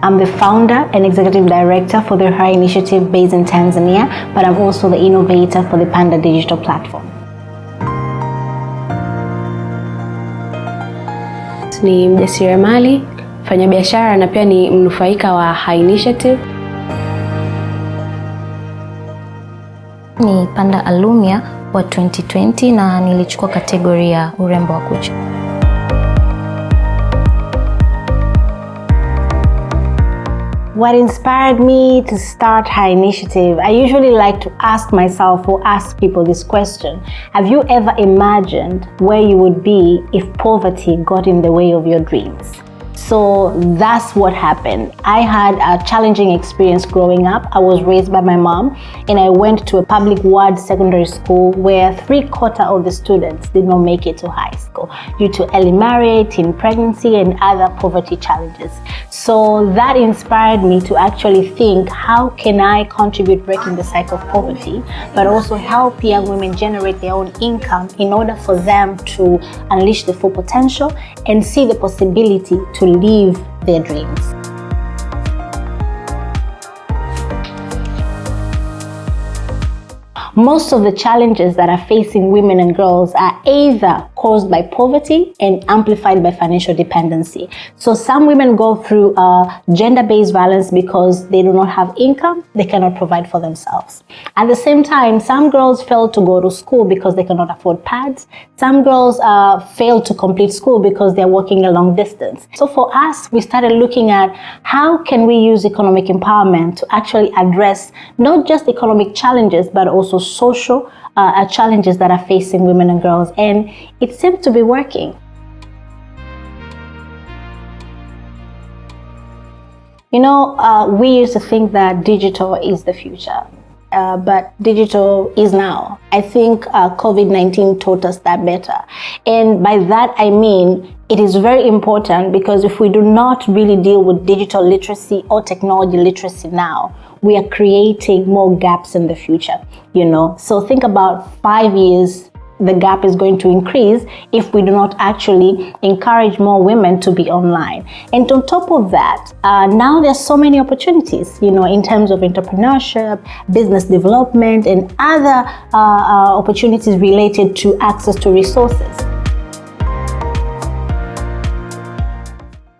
I'm the founder and executive director for the Her Initiative based in Tanzania, but I'm also the innovator for the Panda digital platform. Ni mjasiriamali, mfanyabiashara na pia ni mnufaika wa Her Initiative. Ni Panda Alumnia wa 2020 na nilichukua kategori ya urembo wa kucha. What inspired me to start Her Initiative? I usually like to ask myself or ask people this question. Have you ever imagined where you would be if poverty got in the way of your dreams? So that's what happened. I had a challenging experience growing up. I was raised by my mom and I went to a public ward secondary school where 3/4 of the students did not make it to high school due to early marriage, teen pregnancy and other poverty challenges. So that inspired me to actually think, how can I contribute breaking the cycle of poverty, but also help young women generate their own income in order for them to unleash their full potential and see the possibility to live their dreams. Most of the challenges that are facing women and girls are either caused by poverty and amplified by financial dependency. So some women go through gender-based violence because they do not have income, they cannot provide for themselves. At the same time, some girls fail to go to school because they cannot afford pads. Some girls fail to complete school because they're working a long distance. So for us, we started looking at how can we use economic empowerment to actually address not just economic challenges, but also social challenges that are facing women and girls, and it seems to be working. You know, we used to think that digital is the future, but digital is now. I think COVID-19 taught us that better. And by that I mean, it is very important because if we do not really deal with digital literacy or technology literacy now, we are creating more gaps in the future, you know. So think about 5 years, the gap is going to increase if we do not actually encourage more women to be online. And on top of that, now there's so many opportunities, you know, in terms of entrepreneurship, business development, and other opportunities related to access to resources.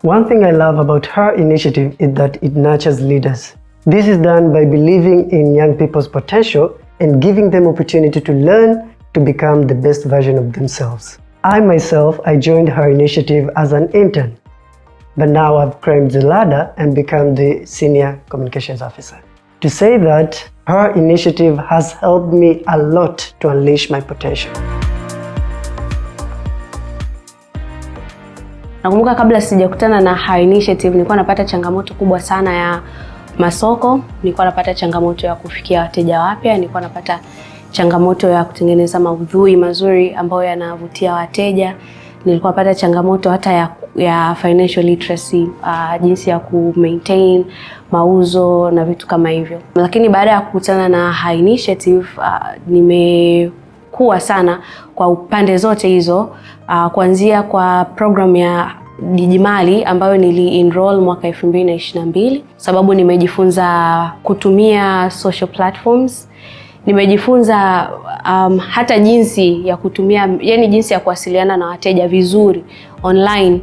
One thing I love about Her Initiative is that it nurtures leaders. This is done by believing in young people's potential and giving them opportunity to learn to become the best version of themselves. I joined Her Initiative as an intern, but now I've climbed the ladder and become the senior communications officer. To say that Her Initiative has helped me a lot to unleash my potential. Nakumbuka kabla sijakutana na Her Initiative nilikuwa napata changamoto kubwa sana ya masoko, nilikuwa napata changamoto ya kufikia wateja wapya, nilikuwa napata changamoto ya kutengeneza maudhui mazuri ambayo yanavutia wateja, nilikuwa napata changamoto hata ya financial literacy, jinsi ya ku-maintain mauzo na vitu kama hivyo. Lakini baada ya kukutana na Her Initiative, nimekuwa sana kwa upande zote hizo, kuanzia kwa program ya Dijimali ambayo nili-enroll mwaka 2022, sababu nimejifunza kutumia social platforms, nimejifunza hata jinsi ya kutumia, yani jinsi ya kuwasiliana na wateja vizuri online,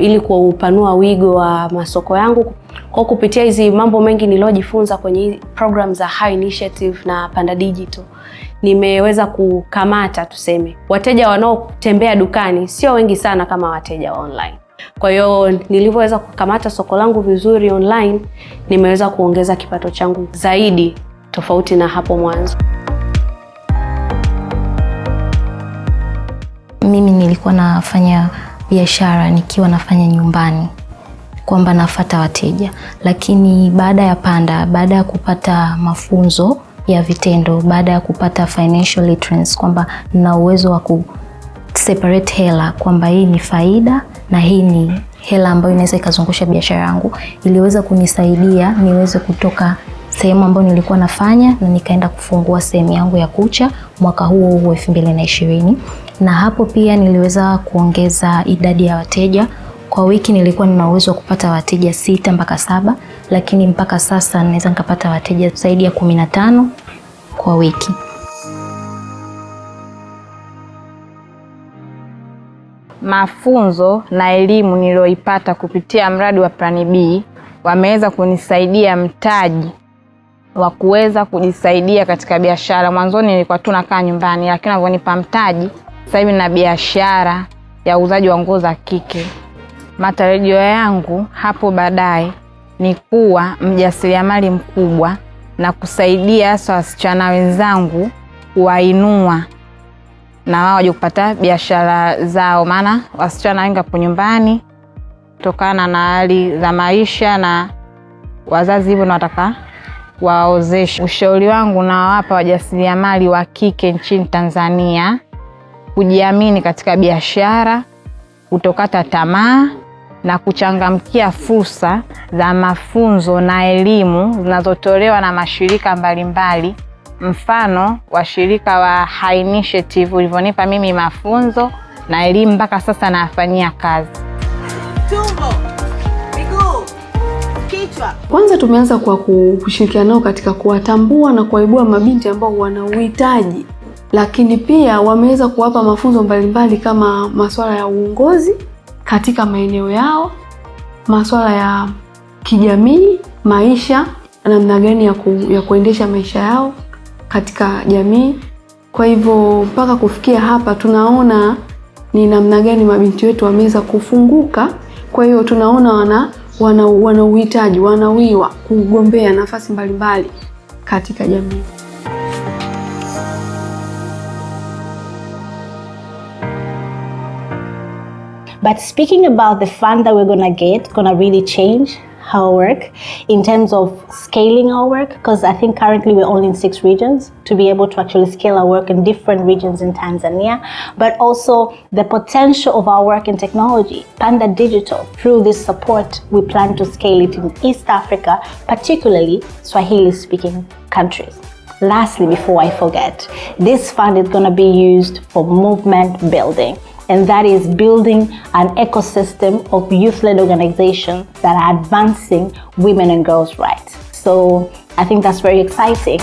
ili kuupanua wigo wa masoko yangu. Kwa kupitia hizi mambo mengi niliojifunza kwenye program za Her Initiative na Panda Digital, nimeweza kukamata tuseme wateja wanaotembea dukani sio wengi sana kama wateja wa online. Kwa hiyo nilivyoweza kukamata soko langu vizuri online, nimeweza kuongeza kipato changu zaidi tofauti na hapo mwanzo. Mimi nilikuwa nafanya biashara nikiwa nafanya nyumbani, kwamba nafuata wateja, lakini baada ya kupata mafunzo ya vitendo, baada ya kupata financial literacy, kwamba na uwezo wa ku separate hela, kwamba hii ni faida na hii ni hela ambayo inaweza ikazungusha biashara yangu, iliweza kunisaidia niweze kutoka sehemu ambayo nilikuwa nafanya na nikaenda kufungua sehemu yangu ya kucha mwaka huu 2020. Na hapo pia niliweza kuongeza idadi ya wateja Kwa wiki nilikuwa nina uwezo wa kupata wateja 6 mpaka 7, lakini mpaka sasa naweza nikapata wateja zaidi ya 15 kwa wiki. Mafunzo na elimu niliyoipata kupitia mradi wa Plan B wameweza kunisaidia mtaji wa kuweza kujisaidia katika biashara. Mwanzoni nilikuwa tu nakaa nyumbani, lakini walionipa mtaji, sasa hivi na biashara ya uuzaji wa nguo za kike. Matarajio yangu hapo baadaye ni kuwa mjasiriamali mkubwa na kusaidia hasa wasichana wenzangu kuwainua na wao waje kupata biashara zao, maana wasichana wengi hapo nyumbani kutokana na hali za maisha na wazazi hivyo wanataka waozeshe. Ushauri wangu nawapa wajasiriamali wa kike nchini Tanzania kujiamini katika biashara, kutokata tamaa na kuchangamkia fursa za mafunzo na elimu zinazotolewa na mashirika mbalimbali. Mfano wa shirika wa High Initiative ulivyonipa mimi mafunzo na elimu mpaka sasa nafanyia kazi. Tumbo, miguu, kichwa. Kwanza tumeanza kwa kushirikiana nao katika kuwatambua na kuwaibua mabinti ambao wana uhitaji, lakini pia wameweza kuwapa mafunzo mbalimbali kama masuala ya uongozi katika maeneo yao, masuala ya kijamii, maisha, namna gani ya kuendesha maisha yao katika jamii. Kwa hivyo mpaka kufikia hapa tunaona ni namna gani mabinti wetu wameweza kufunguka. Kwa hiyo tunaona wana uhitaji, wanawiwa kugombea nafasi mbalimbali katika jamii. But speaking about the fund that we're gonna get, gonna really change our work in terms of scaling our work, because I think currently we're only in 6 regions, to be able to actually scale our work in different regions in Tanzania, but also the potential of our work in technology, Panda Digital. Through this support, we plan to scale it in East Africa, particularly Swahili-speaking countries. Lastly, before I forget, this fund is going to be used for movement building. And that is building an ecosystem of youth-led organizations that are advancing women and girls' rights. So I think that's very exciting.